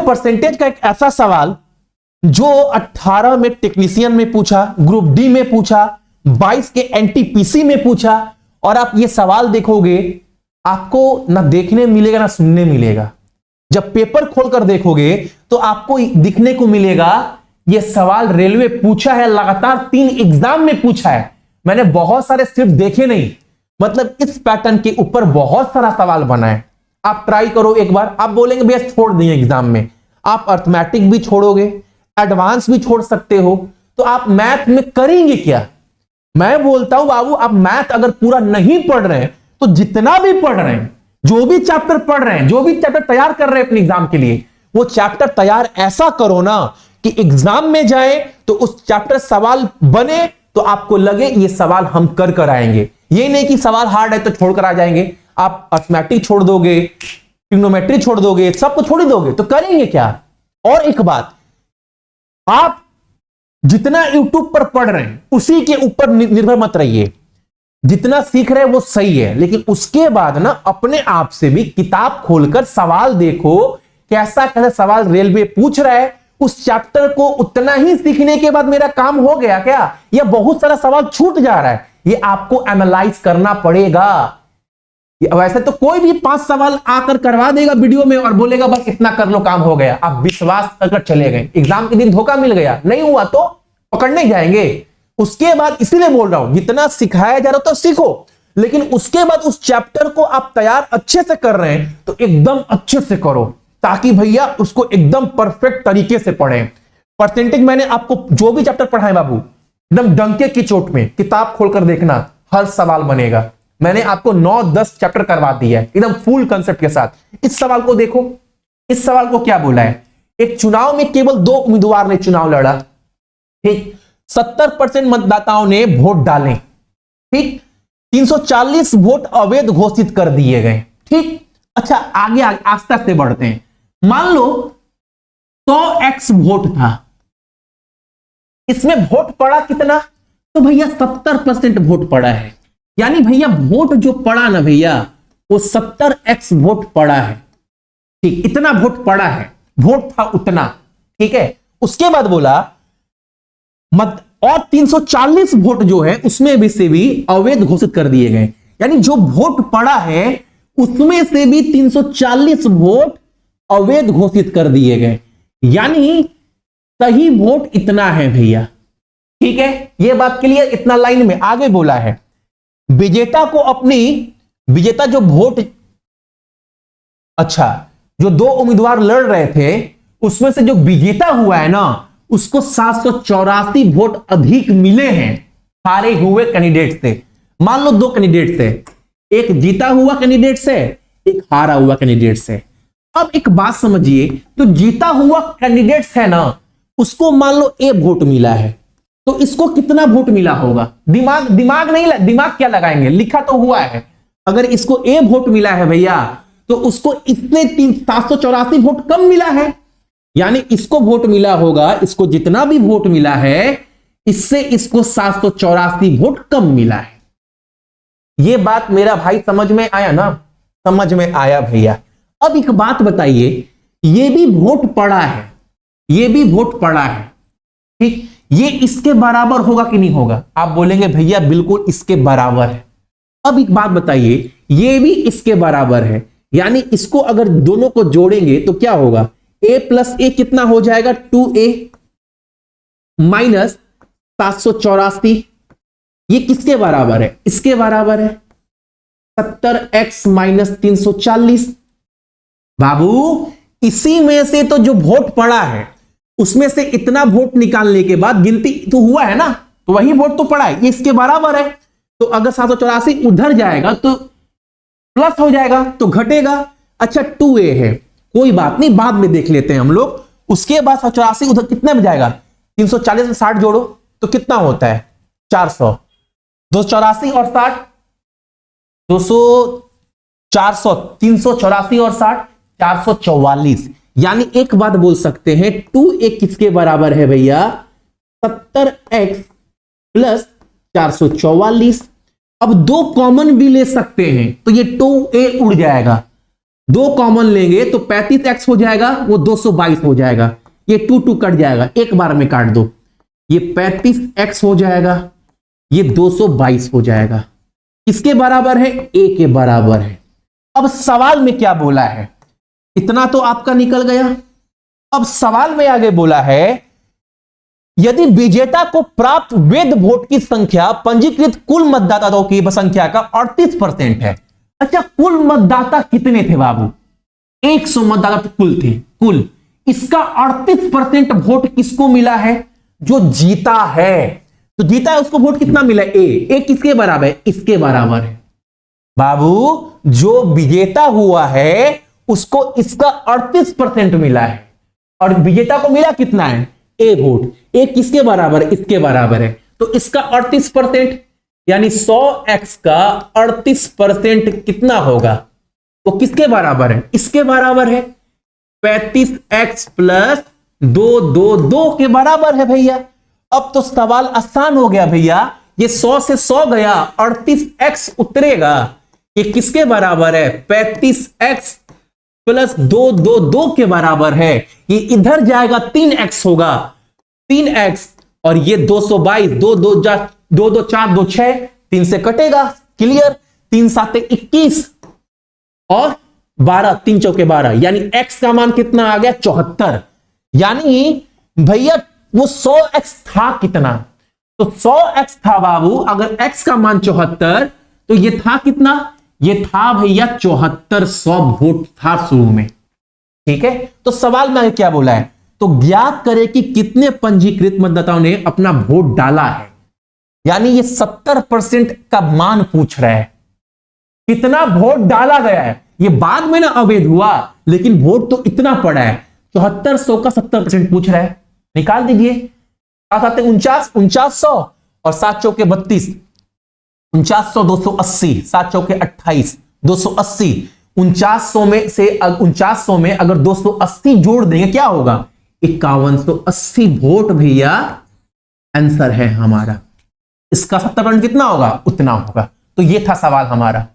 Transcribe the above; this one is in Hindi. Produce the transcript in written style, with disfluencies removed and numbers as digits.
परसेंटेज का एक ऐसा सवाल जो 18 में टेक्नीशियन में पूछा, ग्रुप डी में पूछा, 22 के एनटीपीसी में पूछा, और आप ये सवाल देखोगे आपको ना देखने मिलेगा ना सुनने मिलेगा। जब पेपर खोलकर देखोगे तो आपको दिखने को मिलेगा ये सवाल रेलवे पूछा है, लगातार 3 एग्जाम में पूछा है। मैंने बहुत सारे सिर्फ देखे नहीं, मतलब इस पैटर्न के ऊपर बहुत सारा सवाल बना है। आप ट्राई करो एक बार। आप बोलेंगे भैया छोड़ दिए एग्जाम में, आप अर्थमेटिक भी छोड़ोगे, एडवांस भी छोड़ सकते हो, तो आप मैथ में करेंगे क्या? मैं बोलता हूं बाबू, आप मैथ अगर पूरा नहीं पढ़ रहे हैं तो जितना भी पढ़ रहे हैं, जो भी चैप्टर पढ़ रहे हैं, जो भी चैप्टर तैयार कर रहे हैं अपने एग्जाम के लिए, वो चैप्टर तैयार ऐसा करो ना कि एग्जाम में जाए तो उस चैप्टर सवाल बने तो आपको लगे ये सवाल हम कर कर आएंगे। ये नहीं कि सवाल हार्ड है तो छोड़कर आ जाएंगे। आप अर्थमेटिक छोड़ दोगे, ट्रिग्नोमेट्री छोड़ दोगे, सब कुछ छोड़ ही दोगे तो करेंगे क्या? और एक बात, आप जितना यूट्यूब पर पढ़ रहे हैं उसी के ऊपर निर्भर मत रहिए। जितना सीख रहे हैं वो सही है, लेकिन उसके बाद ना अपने आप से भी किताब खोलकर सवाल देखो, कैसा कैसा सवाल रेलवे पूछ रहा है। उस चैप्टर को उतना ही सीखने के बाद मेरा काम हो गया क्या, या बहुत सारा सवाल छूट जा रहा है? ये आपको एनालाइज करना पड़ेगा। वैसे तो कोई भी 5 सवाल आकर करवा देगा वीडियो में और बोलेगा बस इतना कर लो काम हो गया, आप विश्वास कर चले गए, एग्जाम के दिन धोखा मिल गया, नहीं हुआ तो पकड़ने जाएंगे। उसके बाद इसीलिए बोल रहा हूं जितना सिखाया जा रहा हो तो सीखो, लेकिन उसके बाद उस चैप्टर को आप तैयार अच्छे से कर रहे हैं तो एकदम अच्छे से करो, ताकि भैया उसको एकदम परफेक्ट तरीके से पढ़ें। परसेंटेज मैंने आपको जो भी चैप्टर पढ़ाए बाबू, एकदम डंके की चोट में किताब खोलकर देखना, हर सवाल बनेगा। मैंने आपको 9-10 चैप्टर करवा दिया है एकदम फुल कंसेप्ट के साथ। इस सवाल को देखो, इस सवाल को क्या बोला है, एक चुनाव में केवल 2 उम्मीदवार ने चुनाव लड़ा, ठीक, 70% मतदाताओं ने वोट डाले, ठीक, 340 वोट अवैध घोषित कर दिए गए, ठीक। अच्छा आगे आस्ते आस्ते बढ़ते हैं। मान लो 100x वोट था, इसमें वोट पड़ा कितना, तो भैया 70% वोट पड़ा है। यानी भैया वोट जो पड़ा ना भैया वो 70x वोट पड़ा है, ठीक, इतना वोट पड़ा है, वोट था उतना, ठीक है। उसके बाद बोला मत और 340 वोट जो है उसमें भी से भी अवैध घोषित कर दिए गए। यानी जो वोट पड़ा है उसमें से भी 340 वोट अवैध घोषित कर दिए गए। यानी सही वोट इतना है भैया, ठीक है। यह बात क्लियर, इतना लाइन में आगे बोला है विजेता को अपनी विजेता जो वोट, अच्छा जो 2 उम्मीदवार लड़ रहे थे उसमें से जो विजेता हुआ है ना उसको 784 वोट अधिक मिले हैं हारे हुए कैंडिडेट से। मान लो 2 कैंडिडेट से, एक जीता हुआ कैंडिडेट से, एक हारा हुआ कैंडिडेट से। अब एक बात समझिए, तो जीता हुआ कैंडिडेट है ना उसको मान लो A वोट मिला है, तो इसको कितना वोट मिला होगा? दिमाग नहीं, दिमाग क्या लगाएंगे, लिखा तो हुआ है। अगर इसको A वोट मिला है भैया तो उसको इसने 784 वोट कम मिला है, यानी इसको वोट मिला होगा, इसको जितना भी वोट मिला है इससे इसको 784 वोट कम मिला है। यह बात मेरा भाई समझ में आया ना? समझ में आया भैया। अब एक बात बताइए, ये भी वोट पड़ा है, ये भी वोट पड़ा है, ठीक, ये इसके बराबर होगा कि नहीं होगा? आप बोलेंगे भैया बिल्कुल इसके बराबर है। अब एक बात बताइए, ये भी इसके बराबर है, यानी इसको अगर दोनों को जोड़ेंगे तो क्या होगा? a प्लस a कितना हो जाएगा? 2a minus 784। ये किसके बराबर है? इसके बराबर है 70x माइनस 340। बाबू इसी में से तो जो वोट पड़ा है उसमें से इतना वोट निकालने के बाद गिनती तो हुआ है ना, तो वही वोट तो पड़ा है, ये इसके बराबर है। तो अगर 784 उधर जाएगा तो प्लस हो जाएगा, तो घटेगा। अच्छा 2a है, कोई बात नहीं, बाद में देख लेते हैं हम लोग। उसके बाद 784 उधर कितने में जाएगा? 340 में 60 जोड़ो तो कितना होता है? 400। 284 और 60, 200, 400, 384 और 60, 444। यानी एक बात बोल सकते हैं 2a किसके बराबर है भैया? 70x plus 444। अब 2 कॉमन भी ले सकते हैं तो ये 2a उड़ जाएगा, दो कॉमन लेंगे तो 35x हो जाएगा, वो 222 हो जाएगा। ये 2 कट जाएगा, एक बार में काट दो। ये 35x हो जाएगा, ये 222 हो जाएगा। किसके बराबर है? a के बराबर है। अब सवाल में क्या बोला है, इतना तो आपका निकल गया। अब सवाल में आगे बोला है, यदि विजेता को प्राप्त वैध वोट की संख्या पंजीकृत कुल मतदाताओं की संख्या का 38% है। अच्छा, कुल मतदाता कितने थे बाबू? 100 मतदाता तो कुल थे, कुल। इसका 38% वोट किसको मिला है? जो जीता है। तो जीता है उसको वोट कितना मिला? ए किसके बराबर है? इसके बराबर है। बाबू, जो विजेता हुआ है उसको इसका 38% मिला है, और विजेता को मिला कितना है? ए वोट। ए किसके बराबर है? इसके बराबर है। तो इसका 38% यानी 100x का 38% कितना होगा? वो किसके बराबर है? इसके बराबर है। 35x प्लस 2 के बराबर है भैया। अब तो सवाल आसान हो गया भैया। ये 100 से 100 गया, 38x उतरेगा। ये किसके बराबर है? 35x प्लस 2 के बराबर है। ये इधर जाएगा, 3x होगा, 3x, और ये 222, 2 4 2 6, 3 से कटेगा, क्लियर। 3 7 21 और 12, 3 चौके 12, यानी x का मान कितना आ गया? 74। यानी भैया वो 100x था कितना? तो 100x था बाबू। अगर x का मान 74, तो ये था कितना? ये था भैया 7400 वोट था शुरू में। ठीक है, तो सवाल में क्या बोला है? तो ज्ञात करें कि कितने पंजीकृत मतदाताओं ने अपना वोट डाला है। यानी ये 70% का मान पूछ रहा है, कितना वोट डाला गया है। ये बाद में ना अवैध हुआ, लेकिन वोट तो इतना पड़ा है। 7400 का 70% पूछ रहा है, निकाल दीजिए। 4900 और 7 चौके 32, 4900 280, 7 चौके 28, 280। 4900 में अगर 280 जोड़ देंगे क्या होगा? 5180 वोट भैया आंसर है हमारा। इसका 70% कितना होगा? उतना होगा। तो ये था सवाल हमारा।